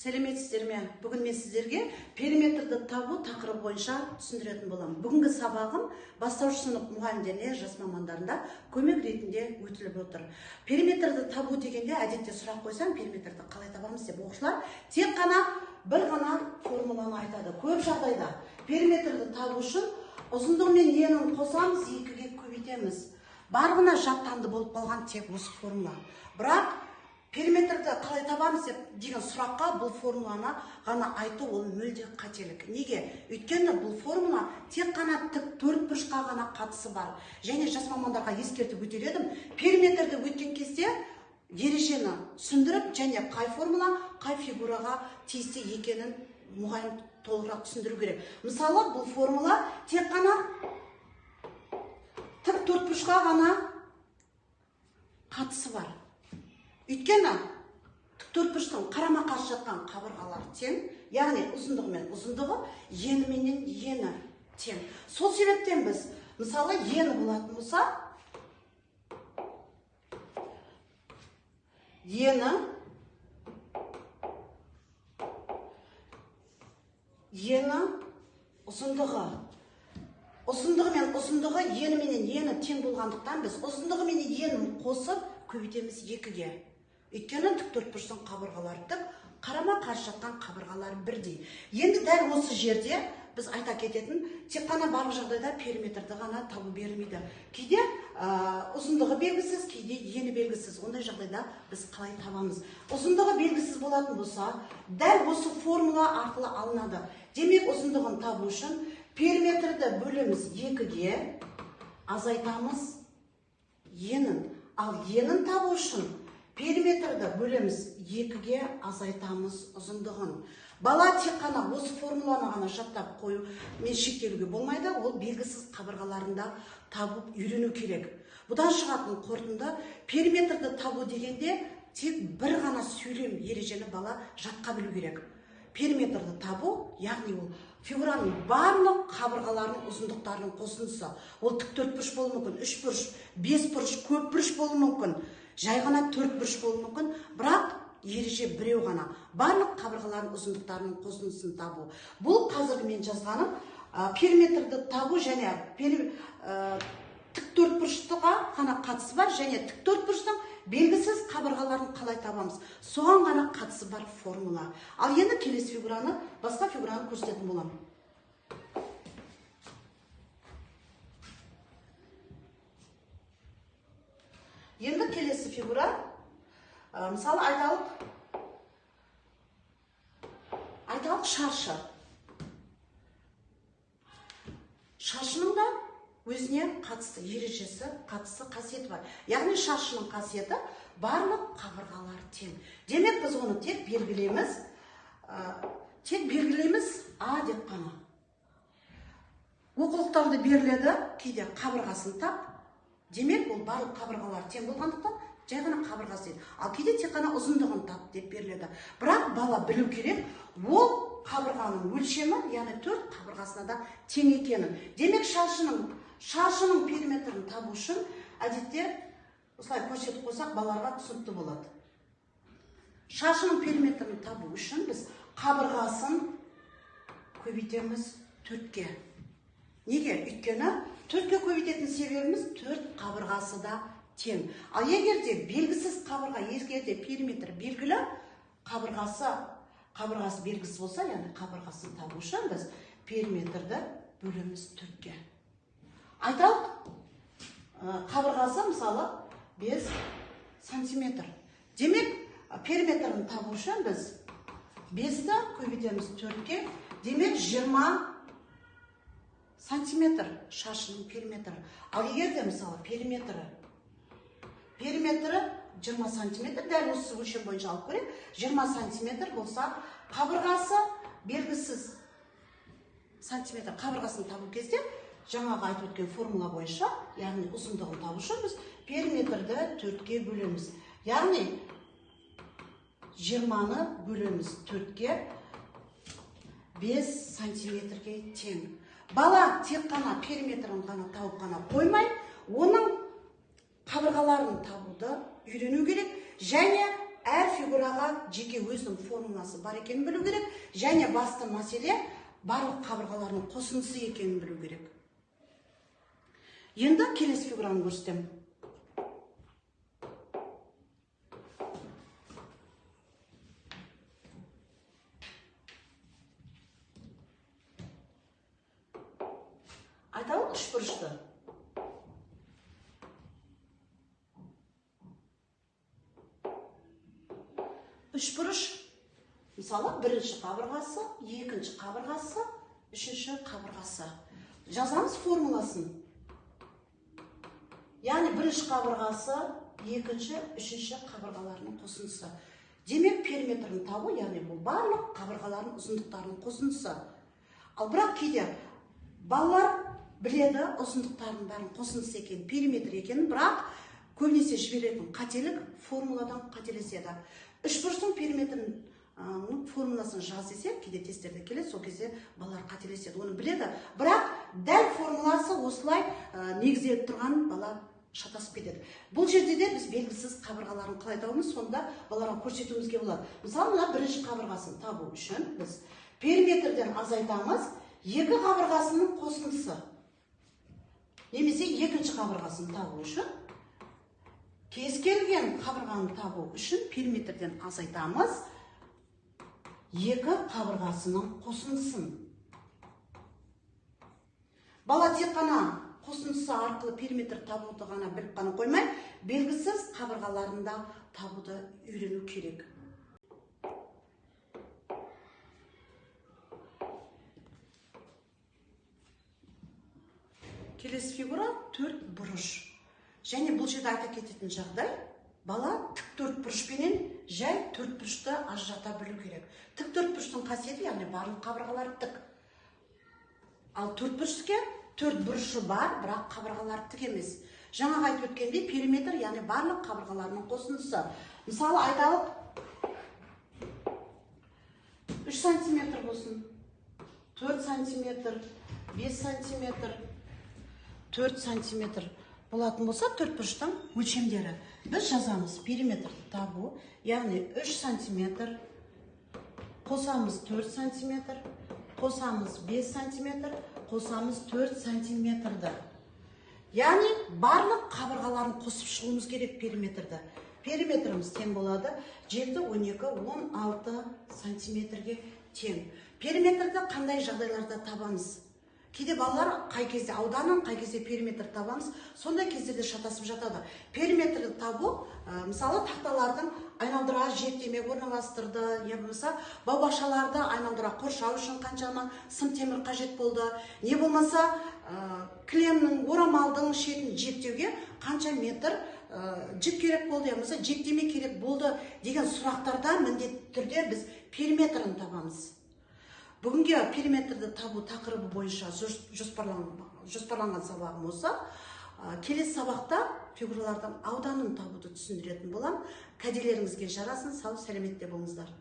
Сәлеметсіздер ме? Бүгін мен сіздерге периметрді табу тақырыбы бойынша түсіндіретін боламын. Бүгінгі сабағым бастауыш сынып мұғалімдеріне, жас мамандарында көмек ретінде өтіліп отыр. Периметрді табу дегенде әдетте сұрақ қойсам, периметрді қалай табамыз деп оқушылар тек қана бір ғана формуланы айтады. Көп жағдайда периметрді табу үшін ұзындығы мен енін қосамыз, 2-ге көбейтеміз. Барлығына жаттанды болып қалған тек осы формула. Бірақ периметрді қалай табамыз деген сұраққа бұл формуланы ғана айту ол мүлде қателік. Неге? Өйткені бұл формула тек қана тік төртбұрышқа ғана қатысы бар. Және жас мамандарға ескертіп өтер едім, периметрді өткен кезде ережені түсіндіріп, және қай формула, қай фигураға тиісті екенін мұғалім толығырақ түсіндіру керек. Мысалы, бұл формула тек қана тік төртбұрышқа ғана қатысы бар. Өйткені төртбұрыштың қарама-қарсы жатқан қабырғалары тең, яғни ұзындығы мен ұзындығы, ені менен ені тең. Сол себептен біз, мысалы, ені болатын болса, ені ұзындығы мен ұзындығы, ені менен ені тең болғандықтан біз ұзындығы мен енін қосып көбейтеміз 2-ге. Өйткені тік төртбұрыштың қабырғалары тік, қарама-қарсы жатқан қабырғалары бірдей. Енді дәл осы жерде біз айта кететін, тек қана барлық жағдайда периметрді ғана табу берілмейді. Кейде ұзындығы белгісіз, кейде ені белгісіз. Ондай жағдайда біз қалай табамыз? Ұзындығы белгісіз болатын болса, дәл осы формула арқылы алынады. Демек, ұзындығын табу үшін периметрді бөлеміз 2-ге, азайтамыз енін. Ал енін табу үшін периметрді бөлеміз 2-ге, азайтамыз ұзындығын. Бала тек қана осы формуланы ғана жаттап қою мен шектелуге болмайды, ол белгісіз қабырғаларында табып үйрену керек. Бұдан шығатын қорытынды периметрді табу дегенде тек бір ғана сөйлем ережені бала жатқа білу керек. Периметрді табу, яғни ол фигураның барлық қабырғаларының ұзындықтарының қосындысы. Ол тік төртбұрыш болуы мүмкін, 3 бұрыш, 5 бұрыш, көп бұрыш болуы мүмкін, жай ғана 4 бұрыш болуы мүмкін, бірақ ереже біреу ғана. Барлық қабырғалардың ұзындықтарының қосындысын табу. Бұл қазіргі мен жазғаным периметрді табу және тік төртбұрыштыға ғана қатысы бар, және тік төртбұрыштың белгісіз қабырғаларын қалай табамыз. Соған ғана қатысы бар формула. Ал енді келесі фигураны, басқа фигураны көрсететін боламын. Енді келесі фигура, мысалы айталық шаршы. Шаршының да өзіне қатысты ережесі, қатысы, қасиеті бар. Яғни шаршының қасиеті барлық қабырғалар тең. Демек, біз оны тек белгілейміз А деп қана. Оқулықтарды беріледі, кейде қабырғасын тап. Демек, ол барлық қабырғалар тең болғандықтан жай ғана қабырғасы дейді. Ал кейде тек қана ұзындығын тап деп беріледі. Бірақ бала білу керек, ол қабырғаның өлшемі, яғни 4 қабырғасына да тең екенін. Демек, шаршының периметрін табу үшін әдетте осылай көрсетіп қойсақ, балаларға түсінікті болады. Шаршының периметрін табу үшін біз қабырғасын көбейтеміз 4-ге. Неге? Өйткені 4-ге көбейтетін себебіміз 4 қабырғасы да тең. Ал егерде белгісіз қабырға, егерде периметр белгілі, қабырғасы белгісіз болса, яғни қабырғасын табу үшін біз периметрді бөлеміз 4-ге. Айталық, қабырғасы мысалы 5 сантиметр. Демек, периметрін табу үшін біз 5-ті көбейтеміз 4-ге. Демек, 20 сантиметр шаршының периметрі. Ал егерде мысалы периметрі 20 сантиметр, дәл осы өлшем бойынша алып көрейік, 20 сантиметр болса, қабырғасы белгісіз сантиметр қабырғасын табу кезде жаңағы айтып өткен формула бойынша, яғни ұзындығын табу үшін біз периметрді 4-ге бөлеміз. Яғни 20-ны бөлеміз 4-ге, 5 сантиметрге тең. Бала тек қана периметрін ғана тауып қана қоймай, оның қабырғаларын табуды үйрену керек, және әр фигураға жеке өзінің формуласы бар екенін білу керек, және басты мәселе барлық қабырғалардың қосындысы екенін білу керек. Енді келесі фигураны көрсетемін. Айталық үшбұрышты. Үшбұрыш, мысалы, бірінші қабырғасы, екінші қабырғасы, үшінші қабырғасы. Жазамыз формуласын. Яғни бірінші қабырғасы, екінші, үшінші қабырғаларының қосындысы. Демек, периметрін табу, яғни бұл барлық қабырғалардың ұзындықтарының қосындысы. Ал бірақ кейде балалар біледі ұзындықтардың бәрін қосындысы екен, периметр екен, бірақ көбінесе жіберетін қателік формуладан қателеседі. Үшбұрыштың периметрінің формуласын жаз десе, кейде тесттерде келеді, сол кезде балалар қателеседі. Оны біледі, бірақ дәл формуласы осылай негізделіп тұрған бала шатасып кетеді. Бұл жерде де біз белгісіз қабырғаларын қалай табамыз, сонда балаларға көрсетуімізге болады. Мысалы, мына бірінші қабырғасын табу үшін біз периметрден азайтамыз, екі қабырғасының қосындысы. Немесе екінші қабырғасын табу үшін кез келген қабырғаны табу үшін периметрден азайтамыз, екі қабырғасының қосындысын. Бала тек қана қосындысы арқылы периметр табуды ғана біліп қана қоймай, белгісіз қабырғаларында табуды үйрену керек. Келесі фигура төрт бұрыш. Және бұл жерде айта кететін жағдай, бала тік төрт бұрышпенен жай төрт бұрышты ажырата білу керек. Тік төрт бұрыштың қасиеті, яғни барлық қабырғалары тік. Ал төрт бұрышке төрт бұрышы бар, бірақ қабырғалары тік емес. Жаңағы айтып өткендей, периметр, яғни барлық қабырғаларының қосындысы. Мысалы, айталық 3 сантиметр болсын, 4 сантиметр, 5 сантиметр, 4 сантиметр болатын болса, төрт бұрыштың өлшемдері. Біз жазамыз периметрді табу, яғни 3 сантиметр, қосамыз 4 сантиметр, қосамыз 5 сантиметр, қосамыз 4 сантиметрді. Яғни барлық қабырғаларын қосып шығуымыз керек периметрді. Периметріміз тең болады 7, 12, 16 сантиметрге тең. Периметрді қандай жағдайларда табамыз? Кейде балалар қай кезде ауданын, қай кезде периметр табамыз, сондай кездерде шатасып жатады. Периметрді табу, мысалы, тақталардың айналдыра жиектемек орналастырды, не болмаса бау-бақшаларды айналдыра қоршау үшін қаншама сым темір қажет болды, не болмаса кілемнің, орамалдың шетін жиектеуге қанша метр жіп керек болды, не болмаса жиектеме керек болды деген сұрақтарда міндетті түрде біз периметрін табамыз. Бүгінге периметрді табу тақырыбы бойынша жоспарланған сабағым осы. Келесі сабақта фигуралардың ауданын табуды түсіндіретін болам. Кәделеріңізге жарасын, сау сәлеметте болыңыздар.